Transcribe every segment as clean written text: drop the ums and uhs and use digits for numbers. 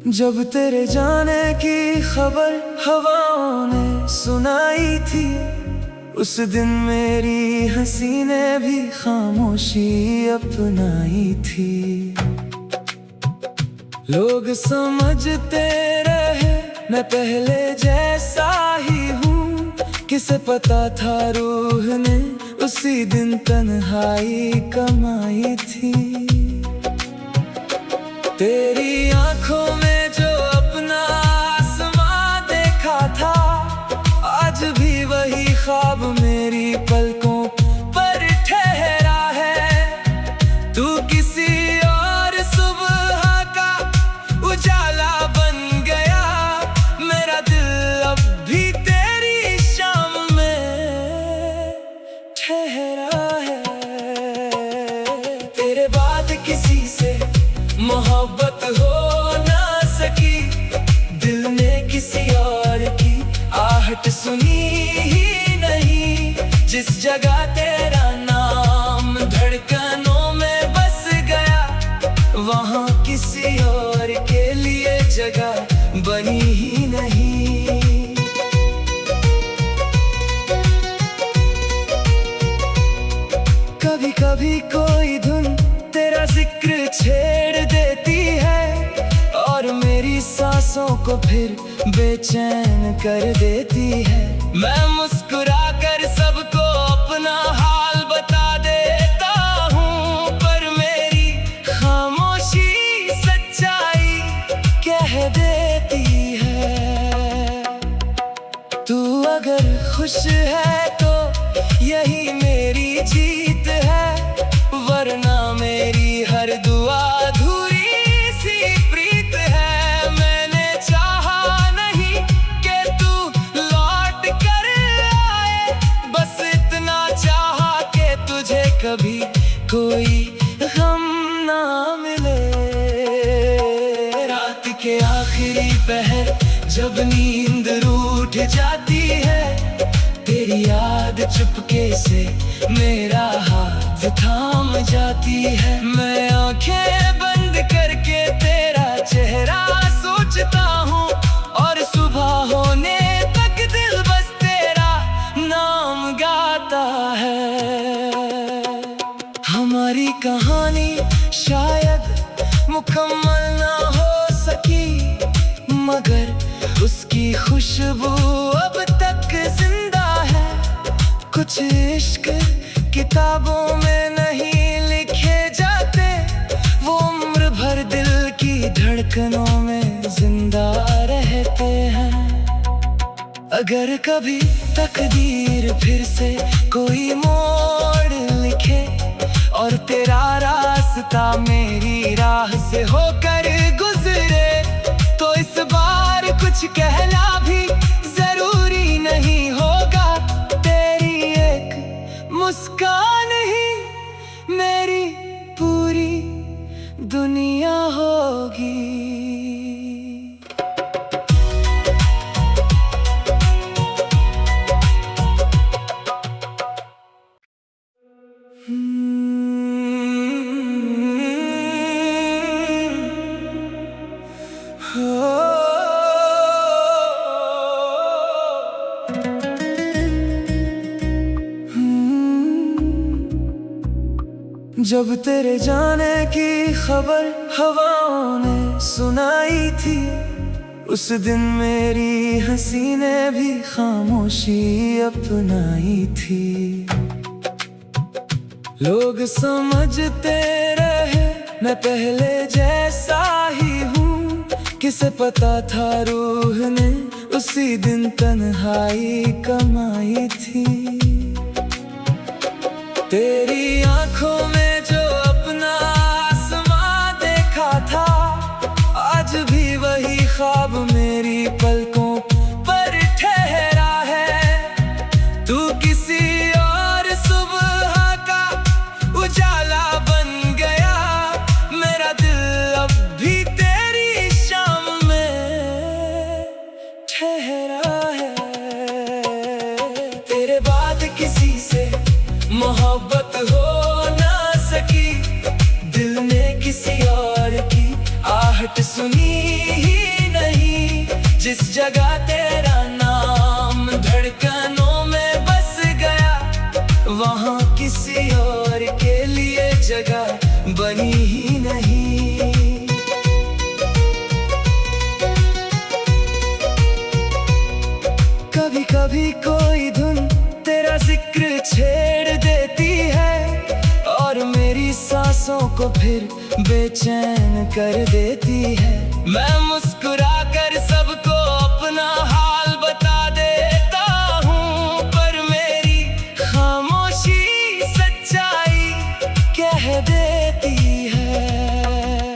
जब तेरे जाने की खबर हवाओं ने सुनाई थी, उस दिन मेरी हंसी ने भी खामोशी अपनाई थी। लोग समझते रहे मैं पहले जैसा ही हूँ, किसे पता था रूह ने उसी दिन तन्हाई कमाई थी। तेरी आंखों में जो अपना आसमां देखा था, आज भी वही ख्वाब मेरी पलकों पर ठहरा है। तू किसी और सुबह का उजाला बन गया, मेरा दिल अब भी तेरी शाम में ठहरा है। तेरे बाद किसी से मोहब्बत हो ना सकी, दिल ने किसी और की आहट सुनी ही नहीं। जिस जगह तेरा नाम धड़कनों में बस गया, वहाँ किसी और के लिए जगह बनी ही नहीं। कभी कभी कोई धुन तेरा जिक्र छेड़ देती है, और मेरी सांसों को फिर बेचैन कर देती है। मैं मुस्कुरा कर सबको अपना हाल बता देता हूँ, पर मेरी खामोशी सच्चाई कह देती है। तू अगर खुश है तो यही मेरी जीत है, वरना मेरी हर दुआ अधूरी सी प्रीत है। मैंने चाहा नहीं कि तू लौट कर आए, बस इतना चाहा कि तुझे कभी कोई गम ना मिले। रात के आखिरी पहर जब नींद रूठ जाती है, तेरी याद चुपके से मेरा हाथ थाम जाती है। मैं आंखें बंद करके तेरा चेहरा सोचता हूँ, और सुबह होने तक दिल बस तेरा नाम गाता है। हमारी कहानी शायद मुकम्मल ना हो सकी, मगर उसकी खुशबू अब तक जिंदा है। कुछ इश्क किताबों में नहीं लिखे जाते, वो उम्र भर दिल की धड़कनों में जिंदा रहते हैं। अगर कभी तकदीर फिर से कोई मोड़ लिखे, और तेरा रास्ता मेरी राह से होकर गुजरे, तो इस बार कुछ कहना भी जरूरी नहीं होगा। तेरी एक मुस्कान ही मेरी पूरी दुनिया होगी। जब तेरे जाने की खबर हवाओं ने सुनाई थी, उस दिन मेरी हंसी ने भी खामोशी अपनाई थी। लोग समझते रहे मैं पहले जैसा ही हूँ, किसे पता था रूह ने उसी दिन तन्हाई कमाई थी। तेरी आंखों में जो अपना आसमां देखा था, आज भी वही ख्वाब मेरी पलकों पर ठहरा है। तू किसी और सुबह का उजाला बन गया, मेरा दिल अब भी तेरी शाम में ठहरा है। तेरे बाद किसी से मोहब्बत हो ना सकी, दिल ने किसी और की आहट सुनी ही जिस जगह तेरा नाम धड़कनों में बस गया, वहाँ किसी और के लिए जगह बनी ही नहीं। कभी कभी कोई धुन तेरा जिक्र छेड़ देती है और मेरी सांसों को फिर बेचैन कर देती है। मैं मुस्कुरा कर सबको अपना हाल बता देता हूँ, पर मेरी खामोशी सच्चाई कह देती है।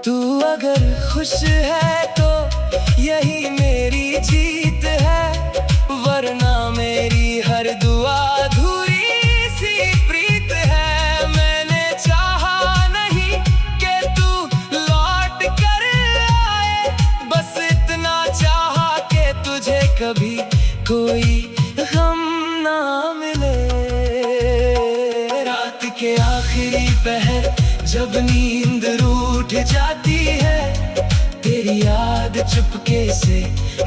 तू अगर खुश है तो यही मेरी जीत है, वरना मेरी हर दुआ अधूरी सी प्रीत है। मैंने चाहा नहीं कि तू लौट कर आए, बस इतना चाहा कि तुझे कभी कोई गम ना मिले। रात के आखिरी पहर जब नींद रूठ जाती है, तेरी याद चुपके से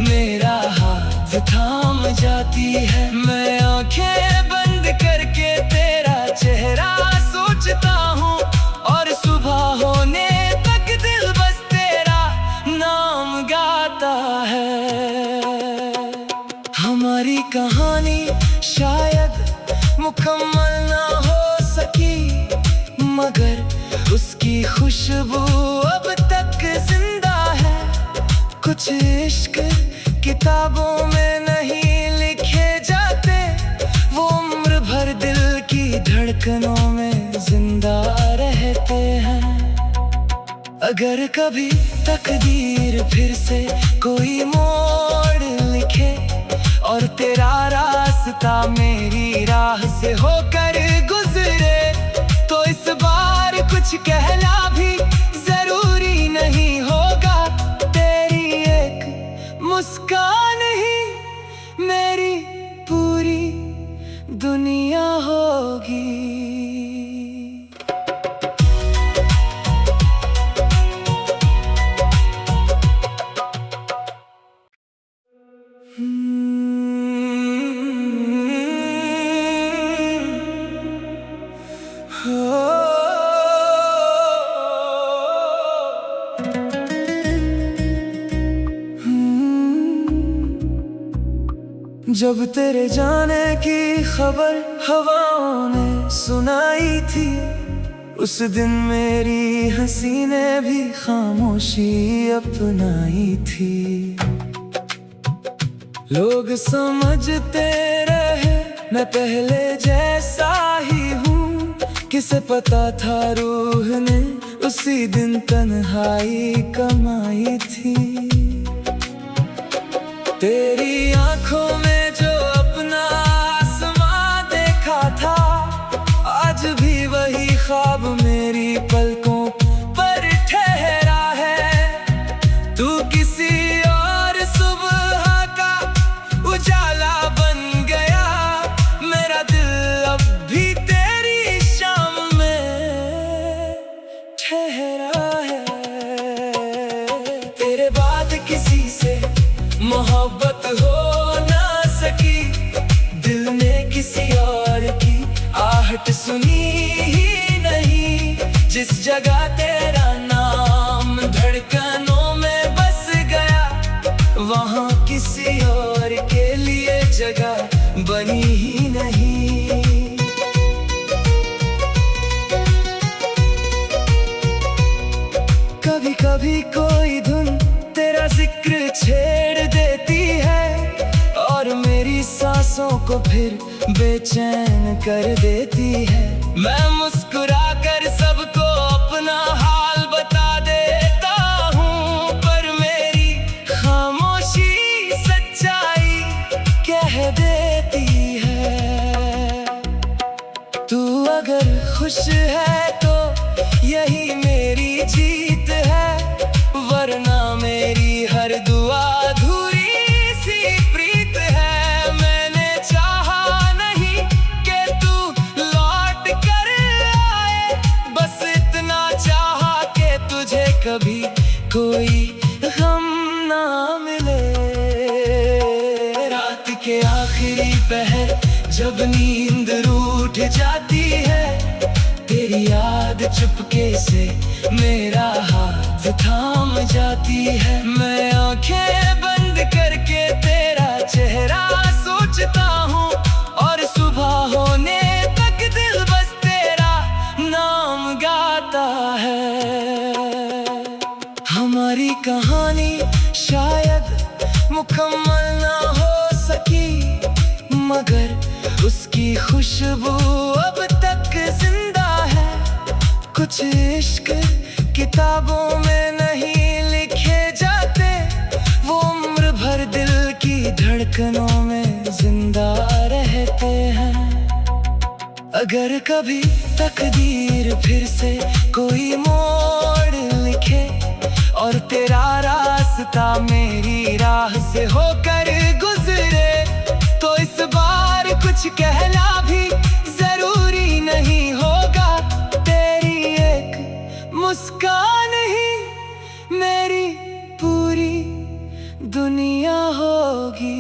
मेरा हाथ थाम जाती है। मैं आंखें बंद करके तेरा चेहरा सोचता हूँ और सुबह होने तक दिल बस तेरा नाम गाता है। हमारी कहानी शायद मुकम्मल ना हो सकी, मगर उसकी खुशबू अब तक जिंदा है। कुछ इश्क किताबों में नहीं लिखे जाते, वो उम्र भर दिल की धड़कनों में जिंदा रहते हैं। अगर कभी तकदीर फिर से कोई मोड़ लिखे और तेरा रास्ता मेरी राह से होकर गुजरे, तो इस बार कुछ कहना भी जरूरी नहीं होगा। तेरी एक मुस्कान ही मेरी पूरी दुनिया होगी। जब तेरे जाने की खबर हवाओं ने सुनाई थी, उस दिन मेरी हंसी ने भी खामोशी अपनाई थी। लोग समझते रहे मैं पहले जैसा ही हूँ, किसे पता था रूह ने उसी दिन तन्हाई कमाई थी। तेरी आंखों में जो अपना आसमां देखा था, आज भी वही ख्वाब मेरी पलकों पर ठहरा है। तू किसी और सुबह का उजाला बन गया, मेरा दिल अब भी तेरी शाम में ठहरा है। तेरे बाद किसी से मोहब्बत हो ना सकी, दिल ने किसी और की आहट सुनी ही नहीं। जिस जगह तेरा नाम धड़कनों में बस गया, वहाँ किसी और के लिए जगह बनी ही नहीं। कभी कभी कोई धुन तेरा जिक्र छेड़ देती है और मेरी सांसों को फिर बेचैन कर देती है। मैं मुस्कुरा कर सबको अपना हाल बता देता हूँ, पर मेरी खामोशी सच्चाई कह देती है। तू अगर खुश है तो यही मेरी जीत है, वरना मेरी हर दुआ अधूरी सी प्रीत है। मैंने चाहा नहीं कि तू लौट कर आए, बस इतना चाहा कि तुझे कभी कोई गम ना जब नींद रूठ जाती है, तेरी याद चुपके से मेरा हाथ थाम जाती है। मैं आंखें बंद करके तेरा चेहरा सोचता हूँ, और सुबह होने तक दिल बस तेरा नाम गाता है। हमारी कहानी शायद मुकम्मल ना हो सकी, मगर उसकी खुशबू अब तक जिंदा है। कुछ इश्क किताबों में नहीं लिखे जाते, वो उम्र भर दिल की धड़कनों में जिंदा रहते हैं। अगर कभी तकदीर फिर से कोई मोड़ लिखे, और तेरा रास्ता मेरी राह से होकर गुजरे, तो इस बार कुछ कहना भी जरूरी नहीं होगा। तेरी एक मुस्कान ही मेरी पूरी दुनिया होगी।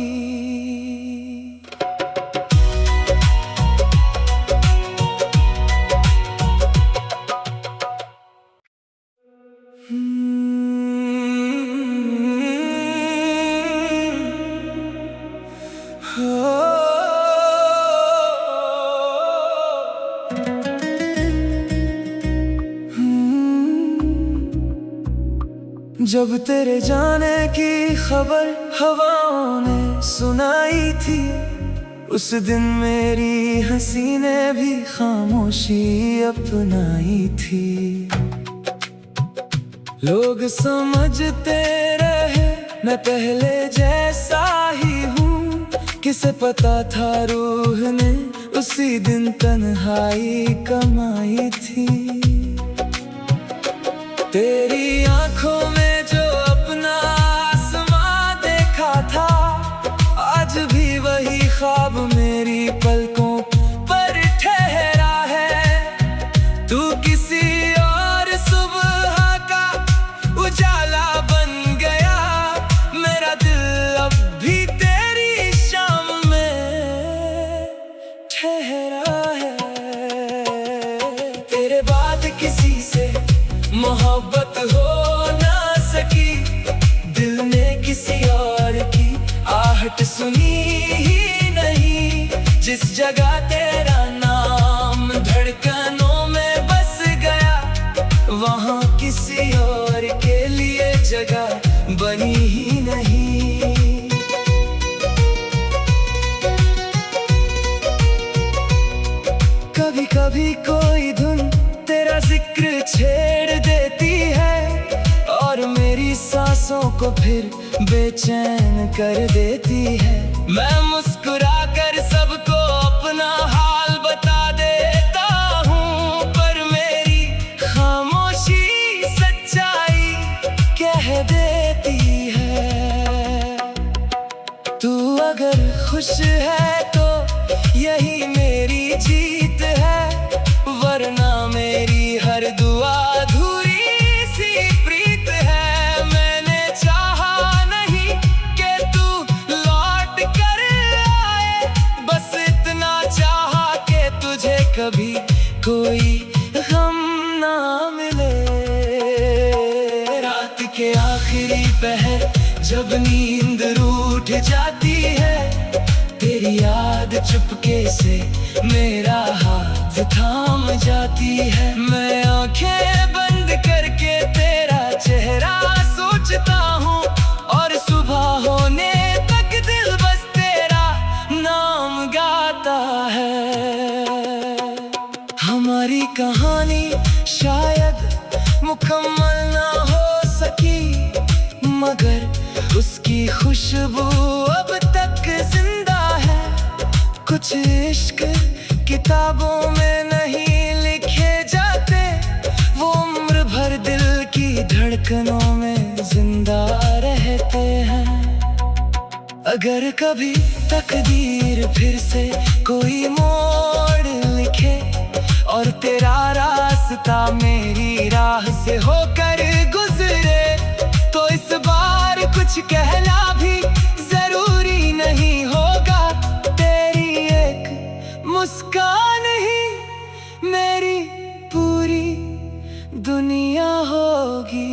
जब तेरे जाने की खबर हवाओं ने सुनाई थी, उस दिन मेरी हंसी ने भी खामोशी अपनाई थी। लोग समझते रहे मैं पहले जैसा ही हूँ, किसे पता था रूह ने उसी दिन तन्हाई कमाई थी। तेरी आंखों में जो अपना आसमां देखा था, आज भी वही ख्वाब मेरी पलकों पर ठहरा है। तू किसी और सुबह का उजाला बन गया, मेरा दिल अब भी तेरी शाम में ठहरा है। तेरे बाद किसी से मोहब्बत हो ना सकी, दिल ने किसी और की आहट सुनी ही नहीं। जिस जगह तेरा नाम धड़कनों में बस गया, वहाँ किसी और के लिए जगह बनी ही नहीं। कभी कभी कोई धुन तेरा जिक्र छेड़ देती है, और मेरी सांसों को फिर बेचैन कर देती है। मैं मुस्कुरा कर सबको अपना हाल बता देता हूँ, पर मेरी खामोशी सच्चाई कह देती है। तू अगर खुश है तो यही मेरी जीत है, वरना मेरी हर दुआ अधूरी सी प्रीत है। मैंने चाहा नहीं कि तू लौट कर आए, बस इतना चाहा कि तुझे कभी कोई गम ना मिले। रात के आखिरी पहर जब नींद रूठ जाती है, तेरी याद चुपके से मेरा हाथ थाम जाती है। मैं आंखें बंद करके तेरा चेहरा सोचता हूँ, और सुबह होने तक दिल बस तेरा नाम गाता है। हमारी कहानी शायद मुकम्मल ना हो सकी, मगर उसकी खुशबू अब तक जिंदा है। कुछ इश्क किताबों में नहीं लिखे जाते, वो उम्र भर दिल की धड़कनों में जिंदा रहते हैं। अगर कभी तकदीर फिर से कोई मोड़ लिखे, और तेरा रास्ता मेरी राह से होकर गुजरे, तो इस बार कुछ कहना भी जरूरी नहीं होगा। तेरी एक होगी।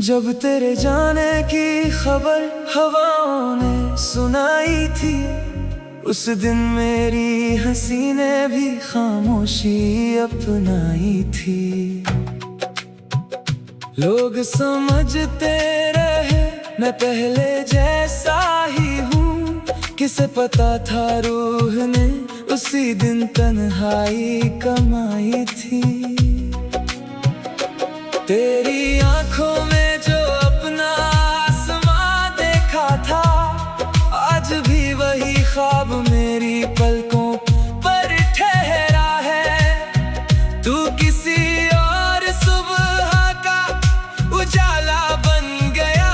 जब तेरे जाने की खबर हवाओं ने सुनाई थी, उस दिन मेरी हंसी ने भी खामोशी अपनाई थी। लोग समझते रहे मैं पहले जैसा ही हूँ, किसे पता था रूह ने उसी दिन तन्हाई कमाई थी। तेरी आंखों में जो अपना आसमां देखा था, आज भी वही ख्वाब मेरी पलकों पर ठहरा है। तू किसी और सुबह का उजाला बन गया,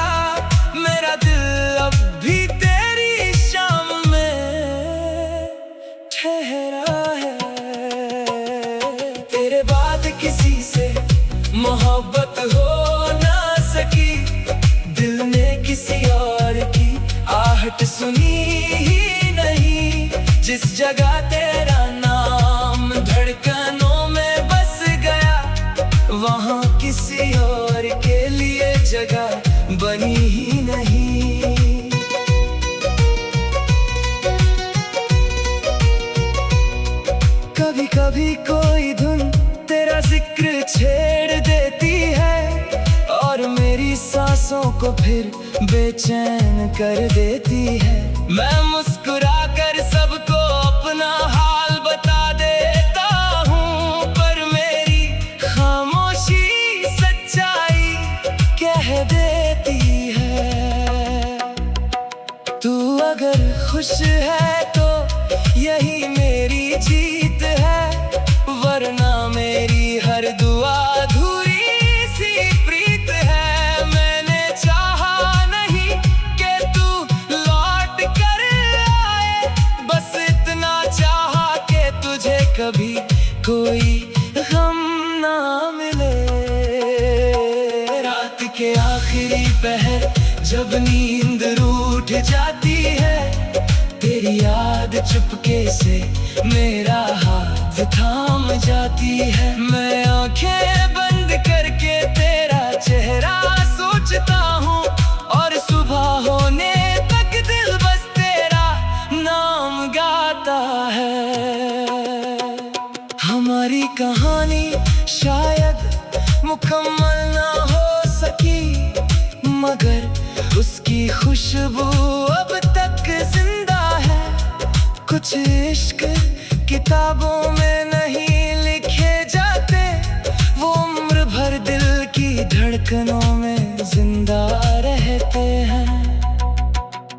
मेरा दिल अब भी तेरी शाम में ठहरा है। तेरे बाद किसी से मोहब्बत हो ना सकी, दिल ने किसी और की आहट सुनी ही नहीं। जिस जगह तेरा नाम धड़कनों में बस गया, वहाँ किसी और के लिए जगह बनी ही नहीं। कभी कभी कोई धुन तेरा जिक्र छेड़ देती है, और मेरी सांसों को फिर बेचैन कर देती है। मैं मुस्कुरा कर सबको अपना हाल बता देता हूँ, पर मेरी खामोशी सच्चाई कह देती है। तू अगर खुश है तो यही मेरी जीत है, वरना मेरी हर दुआ अधूरी सी प्रीत है। मैंने चाहा नहीं कि तू लौट कर आए, बस इतना चाहा कि तुझे कभी कोई गम ना मिले। रात के आखिरी पहर जब नींद रूठ जाती है, तेरी याद चुपके से मेरा हाथ थाम जाती है। मैं आंखें बंद करके तेरा चेहरा सोचता हूँ, और सुबह होने तक दिल बस तेरा नाम गाता है। हमारी कहानी शायद मुकम्मल ना हो सकी, मगर उसकी खुशबू अब तक जिंदा है। कुछ इश्क किताबों में नहीं लिखे जाते, वो उम्र भर दिल की धड़कनों में जिंदा रहते हैं।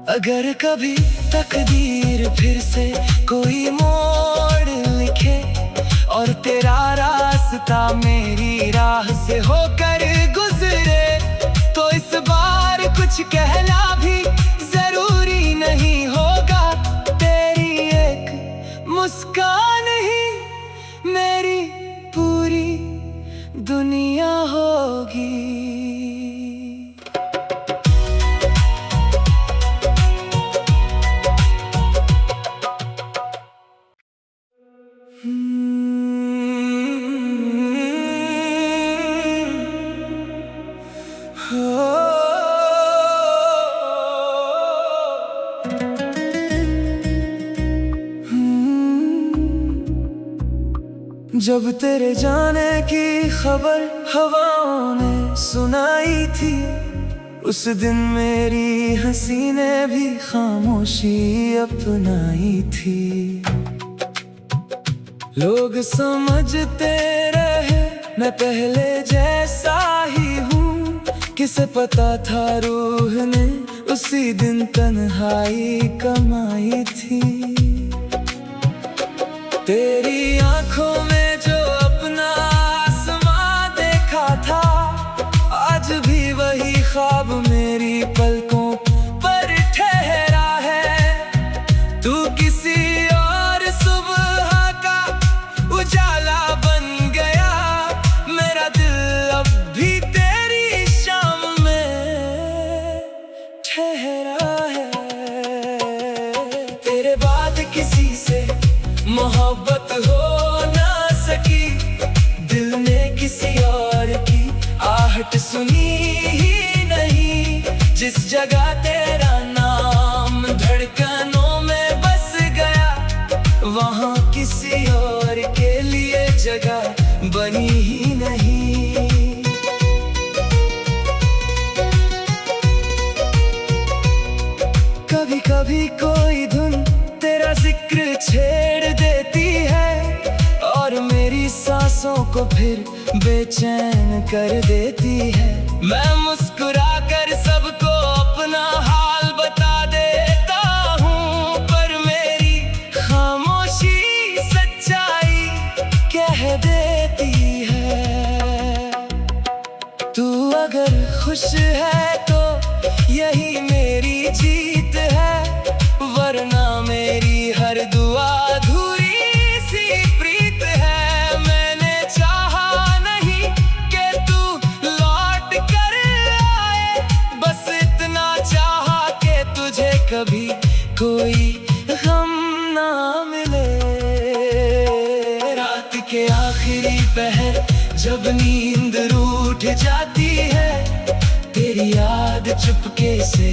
अगर कभी तकदीर फिर से कोई मोड़ लिखे, और तेरा रास्ता मेरी राह से होकर गुजरे, तो इस बार कुछ कहना भी जरूरी नहीं होगा। तेरी एक मुस्कान ही मेरी पूरी दुनिया होगी। जब तेरे जाने की खबर हवाओं ने सुनाई थी, उस दिन मेरी हंसी ने भी खामोशी अपनाई थी। लोग समझते रहे मैं पहले जैसा ही हूँ, किसे पता था रूह ने उसी दिन तन्हाई कमाई थी। तेरी आंखों में जो अपना आसमां देखा था, आज भी वही ख्वाब मेरी पलकों पर ठहरा मोहब्बत हो ना सकी, दिल ने किसी और की आहट सुनी ही नहीं। जिस जगह तेरा नाम धड़कनों में बस गया, वहाँ किसी और के लिए जगह बनी ही नहीं। कभी कभी कोई धुन तेरा जिक्र छेड़ देती है, और मेरी सांसों को फिर बेचैन कर देती है। मैं मुस्कुरा कर सबको अपना हाल बता देता हूँ, पर मेरी खामोशी सच्चाई कह देती है। तू अगर खुश है तो यही मेरी जीत है, वरना मेरी हर दुआ अधूरी सी प्रीत है। मैंने चाहा नहीं कि तू लौट कर आए, बस इतना चाहा कि तुझे कभी कोई गम ना मिले। रात के आखिरी पहर जब नींद रूठ जाती है, तेरी याद चुपके से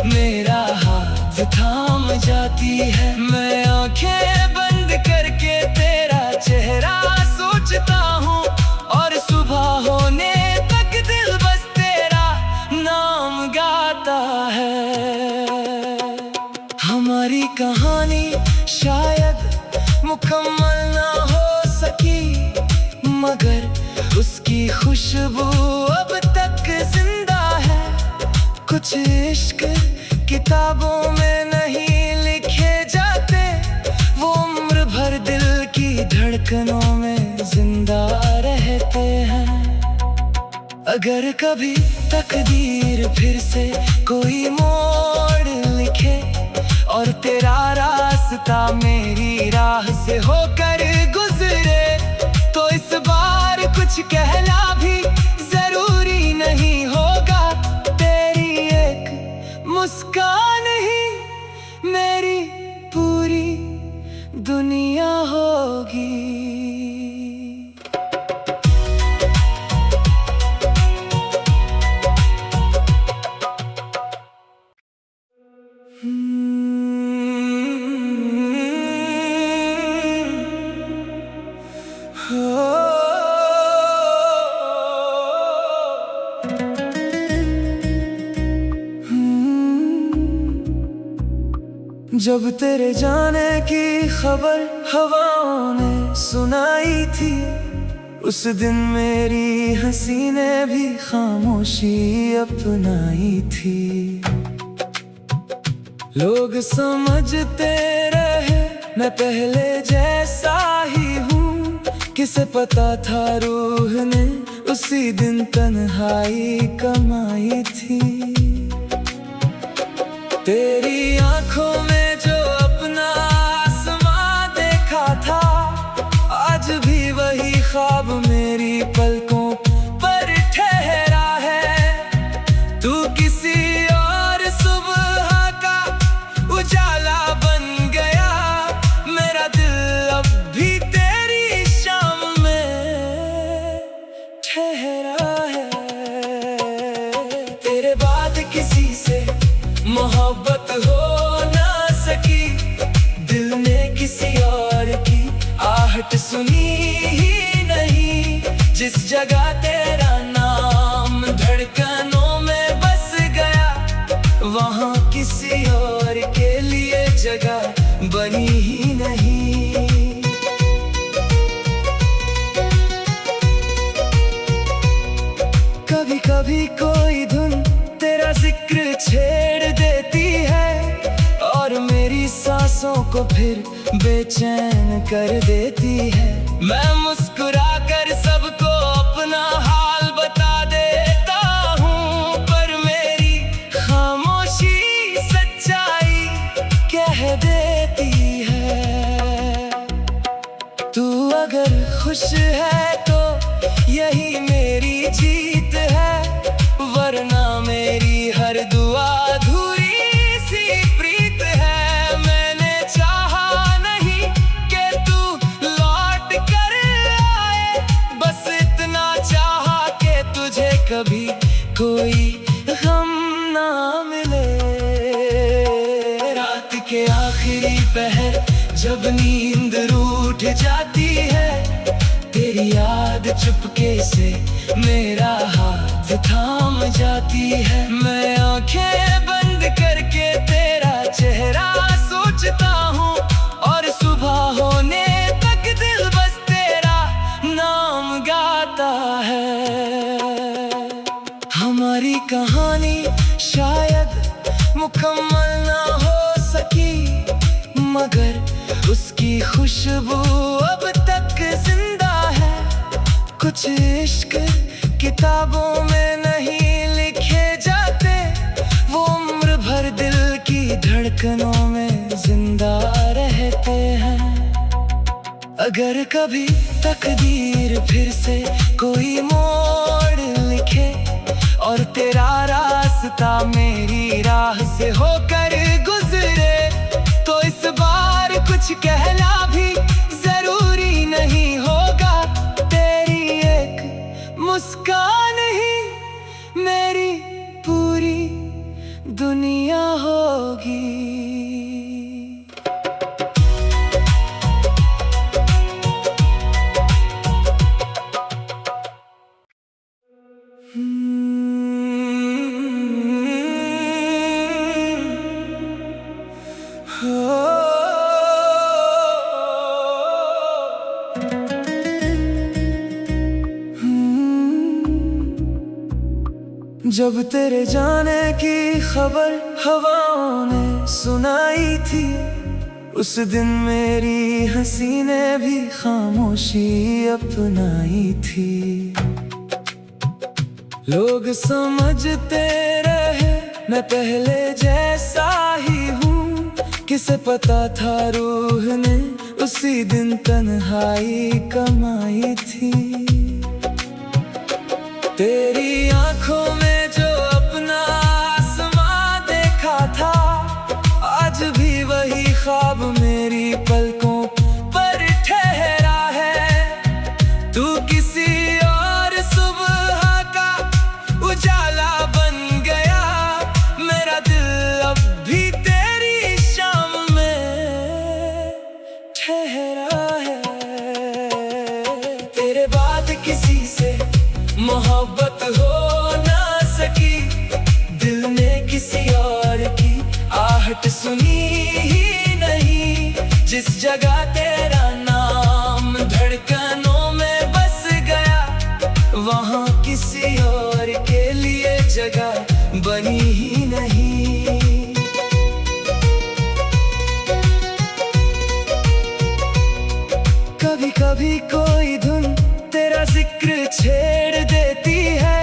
मेरा हाथ थाम जाती है। मैं आंखें बंद करके तेरा चेहरा सोचता हूँ, और सुबह होने तक दिल बस तेरा नाम गाता है। हमारी कहानी शायद मुकम्मल ना हो सकी, मगर उसकी खुशबू अब तक जिंदा है। कुछ इश्क किताबों में नहीं लिखे जाते, वो उम्र भर दिल की धड़कनों में जिंदा रहते हैं। अगर कभी तकदीर फिर से कोई मोड़ लिखे, और तेरा रास्ता मेरी राह से होकर गुजरे, तो इस बार कुछ कहना भी जरूरी नहीं होगा। तेरी एक मुस्कान ही मेरी पूरी दुनिया होगी। जब तेरे जाने की खबर हवाओं ने सुनाई थी, उस दिन मेरी हंसी ने भी खामोशी अपनाई थी। लोग समझते रहे मैं पहले जैसा ही हूँ, किसे पता था रूह ने उसी दिन तन्हाई कमाई थी। तेरी आंखों में जो अपना आसमां देखा था, आज भी वही ख्वाब मेरी पलकों पर ठहरा है। तू किसी और सुबह का उजाला बन गया, मेरा दिल अब भी तेरी शाम में ठहरा है। तेरे बाद किसी से मोहब्बत हो ना सकी, दिल ने किसी और की आहट सुनी ही नहीं। जिस जगह तेरा नाम धड़कनों में बस गया, वहाँ किसी और के लिए जगह बनी ही नहीं। कभी कभी कोई धुन तेरा जिक्र छेड़ देती है, और मेरी सांसों को फिर बेचैन कर देती है। मैं मुस्कुरा कर सबको अपना हाल बता देता हूँ, पर मेरी खामोशी सच्चाई कह देती है। तू अगर खुश है तो यही मेरी जीत है, वरना मेरी हर दुआ अधूरी सी प्रीत है। मैंने चाहा नहीं कि तू के आखिरी पहर जब नींद रूठ जाती है, तेरी याद चुपके से मेरा हाथ थाम जाती है। मैं आंखें बंद करके तेरा चेहरा सोचता हूँ, और सुबह होने तक दिल बस तेरा नाम गाता है। हमारी कहानी शायद मुकम्मल ना हो सकी, मगर उसकी खुशबू अब तक जिंदा है। कुछ इश्क किताबों में नहीं लिखे जाते, वो उम्र भर दिल की धड़कनों में जिंदा रहते हैं। अगर कभी तकदीर फिर से कोई मोड़ लिखे, और तेरा रास्ता मेरी राह से होकर गुजरे, तो इस बार कुछ कहना भी जरूरी नहीं होगा। तेरी एक मुस्कान ही मेरी पूरी दुनिया होगी। जब तेरे जाने की खबर हवाओं ने सुनाई थी, उस दिन मेरी हंसी ने भी खामोशी अपनाई थी। लोग समझते रहे मैं पहले जैसा ही हूँ, किसे पता था रूह ने उसी दिन तन्हाई कमाई थी। तेरी आंखों में जो अपना आसमां देखा था, आज भी वही ख्वाब मेरी पलकों पर ठहरा है। तू किसी और सुबह का उजाला बन गया, मेरा दिल अब भी तेरी शाम में ठहरा है। तेरे बाद किसी से मोहब्बत हो ना सकी, दिल ने किसी और की आहट सुनी ही नहीं। जिस जगह तेरा नाम धड़कनों में बस गया, वहाँ किसी और के लिए जगह बनी ही नहीं। कभी कभी कोई धुन तेरा जिक्र छेड़ देती है,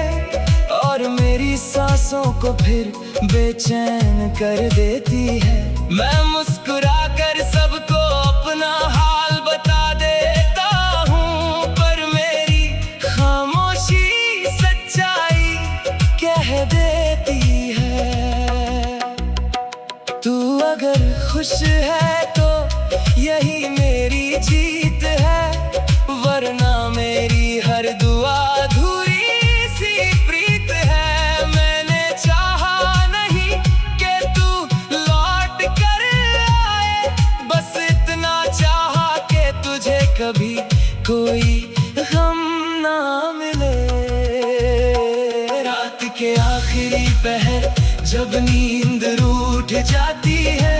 और मेरी सांसों को फिर बेचैन कर देती है। मैं मुस्कुरा कर सबको अपना हाल बता देता हूँ, पर मेरी खामोशी सच्चाई कह देती है। तू अगर खुश है तो यही मेरी जीत है, वरना मेरी हर दुआ अधूरी सी प्रीत है। मैंने चाहा नहीं कि तू लौट कर आए, बस इतना चाहा कि तुझे कभी कोई गम ना मिले। रात के आखिरी पहर जब नींद रूठ जाती है,